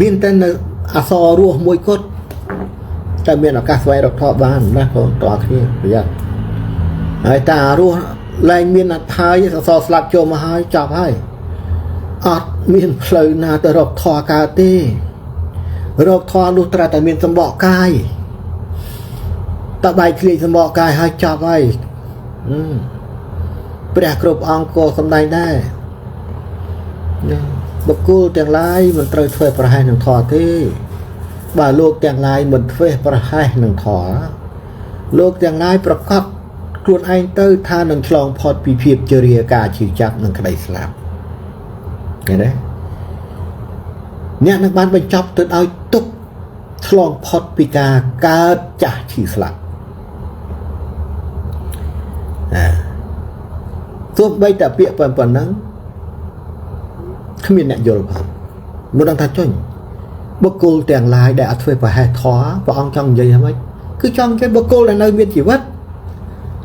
មានតែនៅអសររស់មួយគត់តែមានឱកាសស្វែងរកធម៌បានណាបងតើគ្នាប្រយ័ត្នហើយតារស់លែងមានអត់ហើយអសរស្លាប់ចូលមកហើយចប់ហើយអត់មានផ្លូវណាទៅរកធម៌កើតទេរកធម៌នោះត្រូវតែមានសម្បកកាយតបែកឃ្លាយសម្បកកាយហើយចប់ហើយព្រះគ្រប់អង្គក៏សម្ដែងដែរបុគ្គលទាំងឡាយមិនត្រូវធ្វើប្រហែសនឹងធម៌ទេបើលោកទាំងឡាយមិនធ្វើប្រហែសនឹងធម៌លោកទាំងឡាយប្រកបខ្លួនឯងទៅថានឹងឆ្លងផុតពីភាពជរាការឈឺចាប់និងក្តីស្លាប់ឃើញទេអ្នកនឹងបានបញ្ចប់ទៅឲ្យទុកឆ្លងផុតពីការកើតចាស់ឈឺស្លាប់ទោះបីតែពាក្យប៉ុណ្ណឹងគ្មានអ្នកយល់ផងមិនដឹងថាចុញបុគ្គលទាំងឡាយដែលអត់ធ្វើប្រហែសធម៌ព្រះអង្គចង់និយាយហ្មងគឺចង់និយាយបុគ្គលដែលនៅមានជីវិត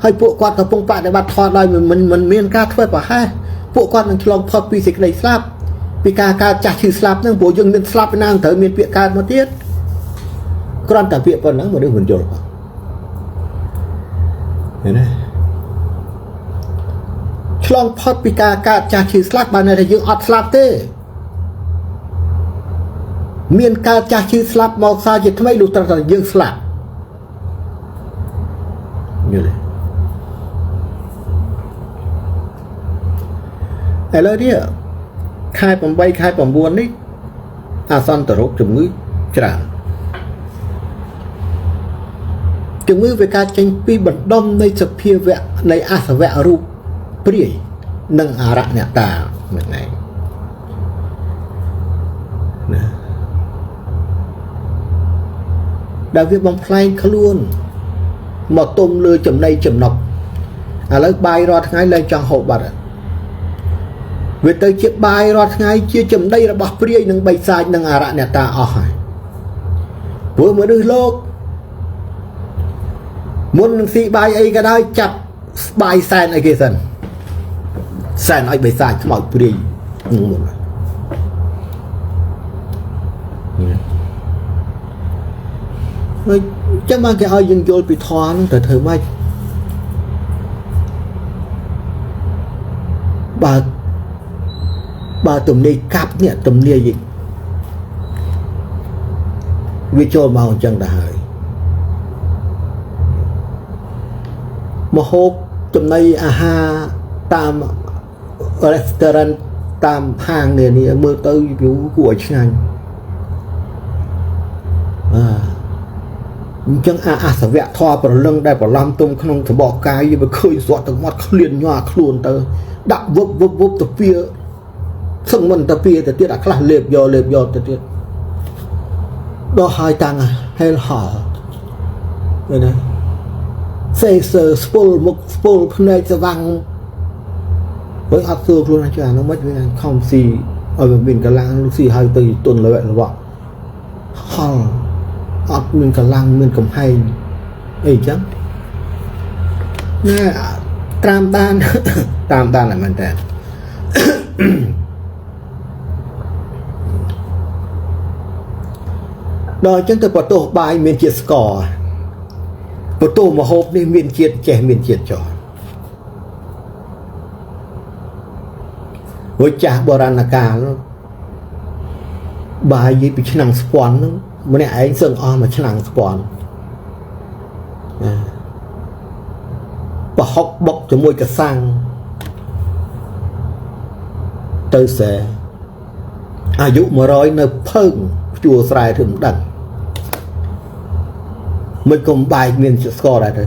ហើយពួកគាត់កំពុងបដិបត្តិធម៌ដោយមិនមានការធ្វើប្រហែសពួកគាត់នឹងឆ្លងផុតពីសេចក្តីស្លាប់ពីការកើតចាស់ឈឺស្លាប់ហ្នឹងព្រោះយើងមានស្លាប់ណាស់ត្រូវមានពាក្យកើតមកទៀតគ្រាន់តែពាក្យប៉ុណ្ណឹងមនុស្សមិនយល់ផងឃើញទេឆ្លងផុតពីការកើតចាស់ឈឺស្លាប់បានន័យថាយើងអត់ស្លាប់ទេមានកើតចាស់ឈឺស្លាប់មកសារជាថ្មីលុះត្រាតែយើងស្លាប់យល់ទេឥឡូវនេះខែ8ខែ9នេះអាសន្នរោគជំងឺច្រើនជំងឺវាកើតចេញពីបណ្ដុំនៃសភាវៈនៃអសវៈរូបព្រាយនិងអរណតាហ្នឹងឯងណាដែលវាបំផ្លែងខ្លួនមកទុំលើចំណីចំណុកឥឡូវបាយរាល់ថ្ងៃឡើងចង់ហូបបាត់វាទៅជាបាយរាល់ថ្ងៃជាចំណីរបស់ព្រាយនិងបិសាចនិងអរណតាអស់ហើយព្រោះមនុស្សលោកមុននឹងស៊ីបាយអីក៏ដោយចាប់បាយសែនអីគេសិនសែនឲ្យបិសាចខ្មោចព្រាយនឹងមុនហើយចាំមកគេឲ្យយើងយល់ពីធម៌ហ្នឹងទៅធ្វើម៉េចបើទំនេរកាប់នេះទំនេរវាចូលមកអញ្ចឹងទៅហើយមហូបចំណីអាហារតាម restaurant តាមហាងនេះមើលទៅគួរឲ្យឆ្ងាញ់អញ្ចឹងអសវៈធម៌ប្រលឹងដែលប្រឡំទុំក្នុងសបកកាយវាឃើញស្រក់ទឹកមាត់ឃ្លានញ័រខ្លួនទៅដាក់វឹបទៅពៀសឹងមិនទៅពៀទៅទៀតអាខ្លះលេបយកទៅទៀតដល់ហើយតាំងហេលហល់ឃើញទេសេសើស្ពុលមុខស្ពុលភ្នែកស្វាំងបើអត់សួរខ្លួនណាចានោះមិនវាខំស៊ីឲ្យវាមានកម្លាំងស៊ីហើយទៅទុនលវៈហល់អត់មានកម្លាំងមានកំហែងអីចឹងណែតាមដានតែមែនតើដល់ចឹងទៅបតោបាយមានជាតិស្ករបតោមហូបនេះមានជាតិចេះមានជាតិចោវិចាស់បុរាណកាលបាយនិយាយពីឆ្នាំងស្ពាន់ហ្នឹងម្នាក់ឯងសឹងអស់មួយឆ្នាំងស្ពាន់ប្រហុកបុកជាមួយកសាំងទៅសែអាយុ100នៅភើងជួ ស្រែធ្វើមិនដឹងមិនកុំបាយមានស្ករដែរទៅ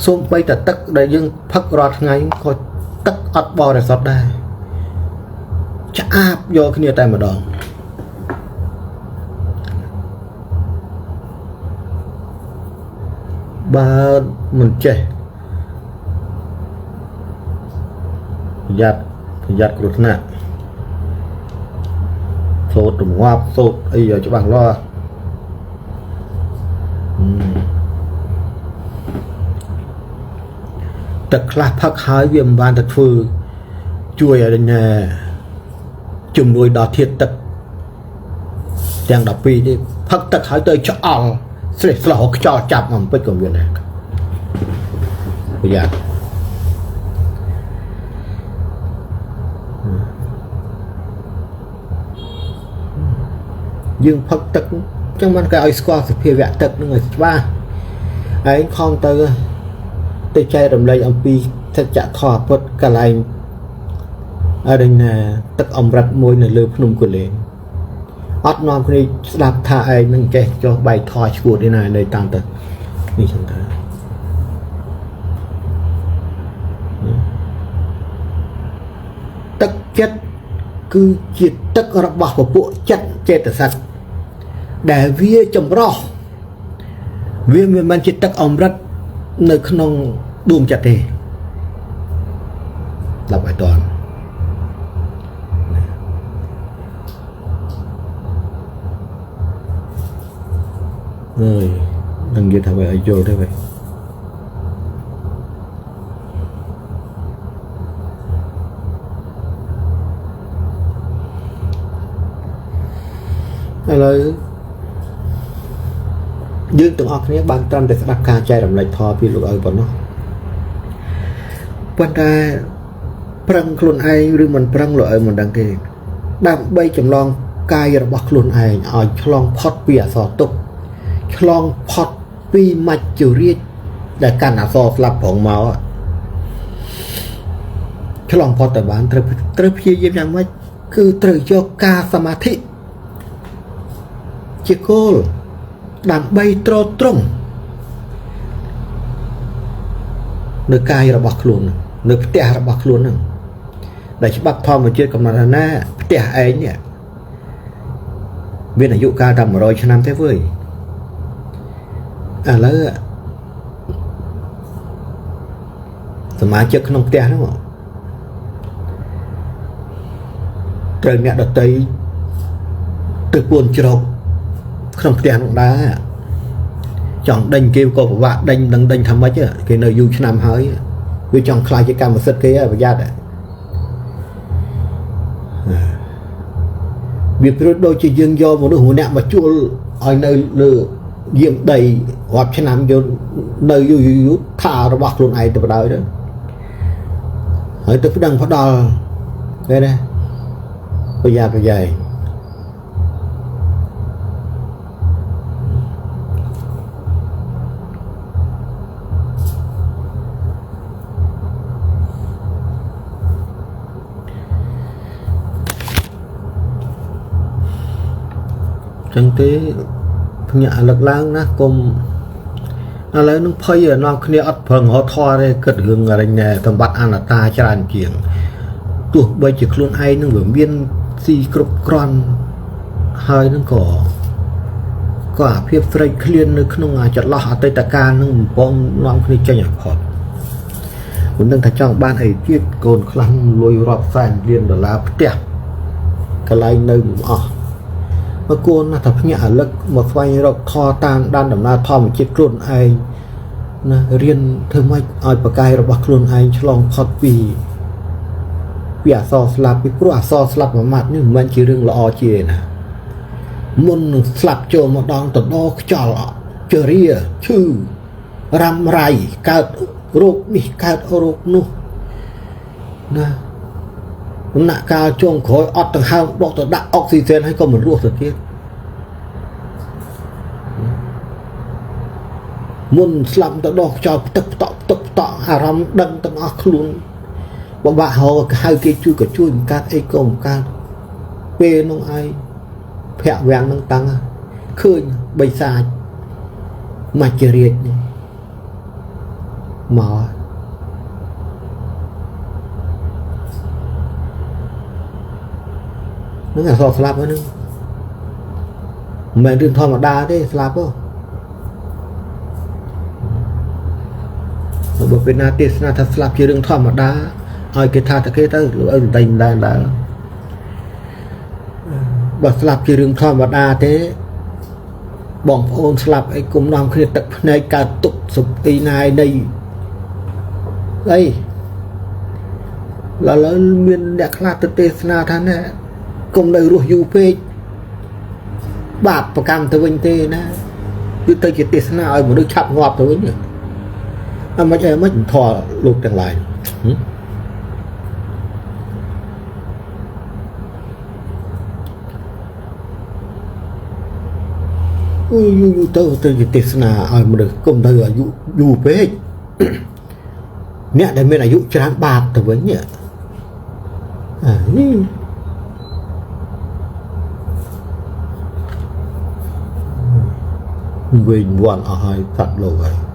សូមបីតែទឹកដែលយើងផឹករាល់ថ្ងៃក៏ទឹកអត់បរិសុទ្ធដែរឆ្អាបយកគ្នាតែម្ដងបើមិនចេះប្រយ័ត្នគ្រោះថ្នាក់សូត្ររងាប់សូត្រអីឲ្យច្បាស់លាស់ ទឹកខ្លះផឹកហើយវាមិនបានទៅធ្វើជួយឲ្យណាជំនួយដល់ធាតុទឹកទាំង12នេះផឹកទឹកហើយទៅឆ្អល់ស្រេះស្លោះខ្យល់ចាប់មកពេចក៏មានដែរប្រយ័ត្នយើងផឹកទឹកចឹងមិនគេឲ្យស្គាល់សភាវៈទឹកនឹងឲ្យច្បាស់ឯងខំទៅចែករំលែកអំពីសច្ចធម៌ពុទ្ធកន្លែងអរិញណាទឹកអមរិតមួយនៅលើភ្នំគូលែនអត់នាំគ្នាស្ដាប់ថាឯងនឹងចេះចុះបែកថយឈួតឯណានៅតាមទៅនេះចឹងទៅទឹកចិត្តគឺជាទឹករបស់ពពួកចិត្តចេតសិកដែលវាចម្រោះវាមិនមែនជាទឹកអមរិតនៅក្នុងដួងចិត្តទេដល់ឲ្យតន់អើយនឹងនិយាយថាឲ្យយល់ទេវិញឥឡូវយើងទាំងអស់គ្នាបានត្រឹមតែស្ដាប់ការចែករំលែកធម៌ពីលោកឪប៉ុណ្ណោះប៉ុន្តែប្រឹងខ្លួនឯងឬមិនប្រឹងលោកឪមិនដឹងទេដើម្បីចម្លងកាយរបស់ខ្លួនឯងឲ្យឆ្លងផុតពីអសរទុក្ខឆ្លងផុតពីមច្ចុរាជដែលកាន់អសរស្លាប់ប្រងមកឆ្លងផុតទៅបានត្រូវព្យាយាមយ៉ាងម៉េចគឺត្រូវយកការសមាធិជាគោលដើម្បីត្រត្រង់នៅកាយរបស់ខ្លួននៅផ្ទះរបស់ខ្លួនហ្នឹងដែលច្បាប់ធម្មជាតិកំណត់ថាណាផ្ទះឯងនេះមានអាយុកាលតែ100ឆ្នាំទេវើយឥឡូវសមាជិកក្នុងផ្ទះហ្នឹងត្រូវអ្នកដតីទៅពួនជ្រោកក្នុងផ្ទះនោះដែរចង់ដេញគេក៏ពិបាកដេញដឹងដេញថាម៉េចគេនៅយូរឆ្នាំហើយវាចង់ខ្លាចជាកម្មសិទ្ធិគេប្រយ័ត្នវាព្រោះដូចជាយើងយកមនុស្សម្នាក់មកជួលឲ្យនៅលើយាមដីរាប់ឆ្នាំយកនៅយូរថារបស់ខ្លួនឯងទៅបដ ாய் ទៅហើយទៅប្តឹងផ្ដាល់គេណាប្រយ័ត្នប្រយែងចឹងទេភ្ញាក់លឹកឡើងណាគុំឥឡូវនឹងភ័យនាំគ្នាអត់ប្រឹងរត់ធរទេគិតរឿងអរិញសម្បត្តិអនត្តាច្រើនជាងទោះបីជាខ្លួនឯងនឹងវាមានស៊ីគ្រប់គ្រាន់ហើយនឹងក៏អាភាពស្រេកឃ្លាននៅក្នុងចន្លោះអតីតកាលនឹងបំពងនាំគ្នាចេញឲ្យផុតមិនដឹងថាចង់បានអីទៀតកូនខ្លះលុយរាប់សែនលានដុល្លារផ្ទះកន្លែងនៅមិនអស់មកគួរណាស់ថាភ្ញាក់រលឹកមកស្វែងរកធម៌តាមដានដំណើរធម្មជាតិខ្លួនឯងណារៀនធ្វើម៉េចឲ្យប្រកាយរបស់ខ្លួនឯងឆ្លងផុតពីអសរស្លាប់ពីព្រោះអសរស្លាប់មួយម៉ាត់នេះមិនមែនជារឿងល្អជាណាមុននឹងស្លាប់ចូលមកដល់តដោខ្យល់ជរាឈឺរ៉ាំរៃកើតរោគនេះកើតរោគនោះណាដំណាក់កាលចុងក្រោយអត់ដង្ហើមដកទៅដាក់អុកស៊ីហ្សែនហើយក៏មិនរស់ទៅទៀតមុនស្លាប់ទៅដោះខ្យល់ផ្ទឹកផ្តក់អារម្មណ៍ដឹងទាំងអស់ខ្លួនបបាក់ហៅគេជួយក៏ជួយមិនកាត់អីក៏មិនកាត់ពេលនោះឯងភ័ក្រវាំងនឹងតាំងឃើញបិសាចមច្ចរាជនេះមកនឹងអសរស្លាប់ហ្នឹងមិនមែនរឿងធម្មតាទេស្លាប់ហ៎បើពេលណាទេសនាថាស្លាប់ជារឿងធម្មតាឲ្យគេថាតែគេទៅលោកឪតែមិនដែរបើស្លាប់ជារឿងធម្មតាទេបងប្អូនស្លាប់អីគុំនាំគ្នាទឹកភ្នែកកើតទុកសុភីណាយនៃ đây là miền đẹp là tự tê na thằng này cùng đời ruột du phê bạp và cam tới bên tê na cứ tới cái tê na ở một đứa chạm ngọt tới nhỉ mà chơi mất thò lục chẳng lại tới cái tê na ở một đứa cùng đời ở du phê nè đây mới là dụ cho đáng bạc tới với nhỉ Vinh Vân ở hai thật lâu rồi